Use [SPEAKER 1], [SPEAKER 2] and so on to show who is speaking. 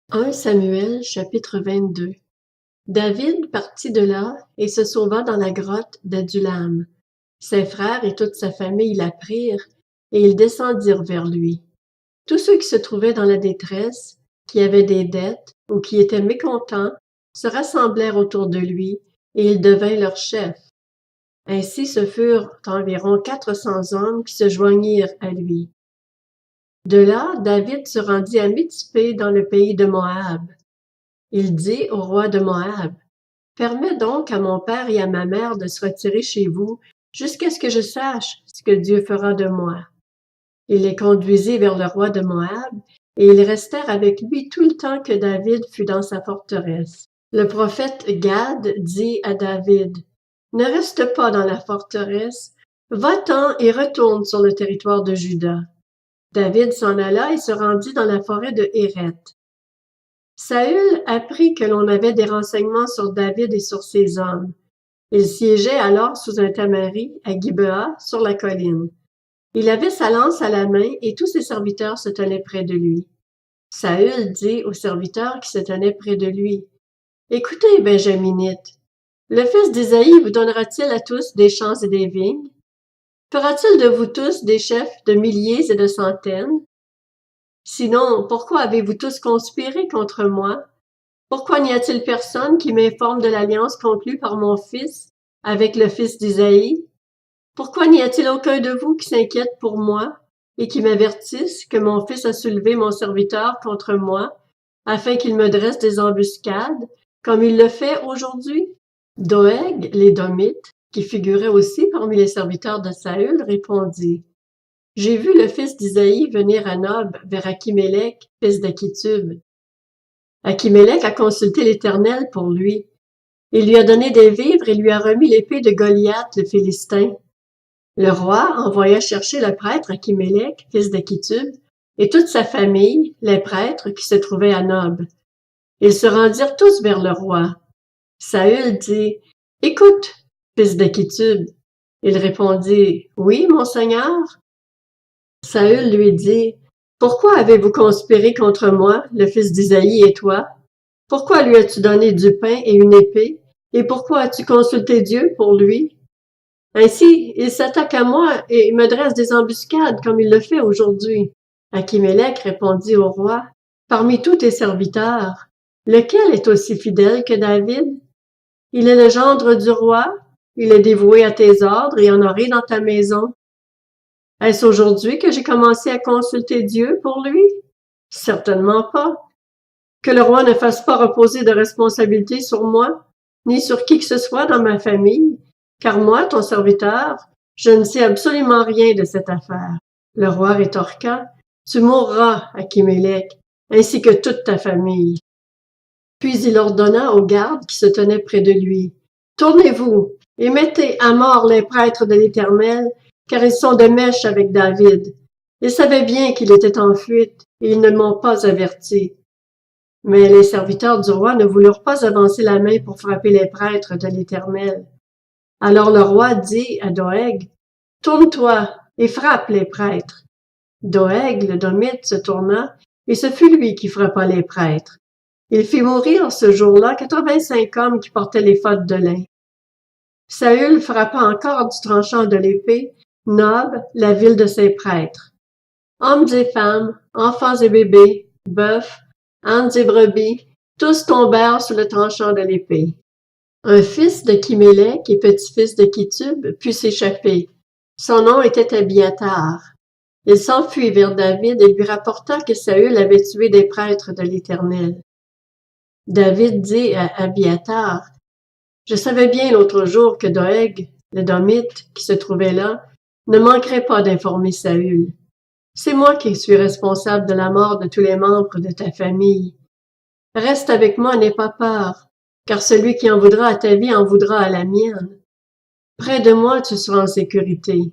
[SPEAKER 1] 1 Samuel chapitre 22. David partit de là et se sauva dans la grotte d'Adullam. Ses frères et toute sa famille l'apprirent, et ils descendirent vers lui. Tous ceux qui se trouvaient dans la détresse, qui avaient des dettes ou qui étaient mécontents, se rassemblèrent autour de lui, et il devint leur chef. Ainsi ce furent environ 400 hommes qui se joignirent à lui. De là, David se rendit à Mitzpé dans le pays de Moab. Il dit au roi de Moab, « Permets donc à mon père et à ma mère de se retirer chez vous jusqu'à ce que je sache ce que Dieu fera de moi. » Il les conduisit vers le roi de Moab, et ils restèrent avec lui tout le temps que David fut dans sa forteresse. Le prophète Gad dit à David, « Ne reste pas dans la forteresse, va-t'en et retourne sur le territoire de Juda. » David s'en alla et se rendit dans la forêt de Héreth. Saül apprit que l'on avait des renseignements sur David et sur ses hommes. Il siégeait alors sous un tamari à Gibea sur la colline. Il avait sa lance à la main et tous ses serviteurs se tenaient près de lui. Saül dit aux serviteurs qui se tenaient près de lui, « Écoutez, Benjaminites, le fils d'Isaïe vous donnera-t-il à tous des champs et des vignes? Fera-t-il de vous tous des chefs de milliers et de centaines? Sinon, pourquoi avez-vous tous conspiré contre moi? Pourquoi n'y a-t-il personne qui m'informe de l'alliance conclue par mon fils avec le fils d'Isaïe? Pourquoi n'y a-t-il aucun de vous qui s'inquiète pour moi et qui m'avertisse que mon fils a soulevé mon serviteur contre moi, afin qu'il me dresse des embuscades, comme il le fait aujourd'hui? » Doeg, l'Édomite, qui figurait aussi parmi les serviteurs de Saül, répondit, « J'ai vu le fils d'Isaïe venir à Nob vers Achimélec, fils d'Achitub. Achimélec a consulté l'Éternel pour lui. Il lui a donné des vivres et lui a remis l'épée de Goliath, le Philistin. Le roi envoya chercher le prêtre Achimélec, fils d'Achitub, et toute sa famille, les prêtres qui se trouvaient à Nob. Ils se rendirent tous vers le roi. Saül dit, « Écoute, fils d'Achitub. » Il répondit, « Oui, mon seigneur. » Saül lui dit, « Pourquoi avez-vous conspiré contre moi, le fils d'Isaïe et toi? Pourquoi lui as-tu donné du pain et une épée? Et pourquoi as-tu consulté Dieu pour lui? Ainsi, il s'attaque à moi et me dresse des embuscades comme il le fait aujourd'hui. » Achimélec répondit au roi, « Parmi tous tes serviteurs, lequel est aussi fidèle que David? Il est le gendre du roi, il est dévoué à tes ordres et honoré dans ta maison. Est-ce aujourd'hui que j'ai commencé à consulter Dieu pour lui? Certainement pas. Que le roi ne fasse pas reposer de responsabilité sur moi, ni sur qui que ce soit dans ma famille, car moi, ton serviteur, je ne sais absolument rien de cette affaire. » Le roi rétorqua, « Tu mourras, Achimélec, ainsi que toute ta famille. » Puis il ordonna aux gardes qui se tenaient près de lui, « Tournez-vous et mettez à mort les prêtres de l'Éternel, car ils sont de mèche avec David. Ils savaient bien qu'il était en fuite, et ils ne m'ont pas averti. » Mais les serviteurs du roi ne voulurent pas avancer la main pour frapper les prêtres de l'Éternel. Alors le roi dit à Doeg, « Tourne-toi et frappe les prêtres. » Doeg, le Domite, se tourna, et ce fut lui qui frappa les prêtres. Il fit mourir ce jour-là 85 hommes qui portaient l'éphod de lin. Saül frappa encore du tranchant de l'épée Nob, la ville de ses prêtres. Hommes et femmes, enfants et bébés, bœufs, ânes et brebis, tous tombèrent sous le tranchant de l'épée. Un fils de Chimélec et petit-fils de Kitub put s'échapper. Son nom était Abiatar. Il s'enfuit vers David et lui rapporta que Saül avait tué des prêtres de l'Éternel. David dit à Abiatar, « Je savais bien l'autre jour que Doeg, le Domite, qui se trouvait là, ne manquerait pas d'informer Saül. C'est moi qui suis responsable de la mort de tous les membres de ta famille. Reste avec moi, n'aie pas peur, car celui qui en voudra à ta vie en voudra à la mienne. Près de moi, tu seras en sécurité.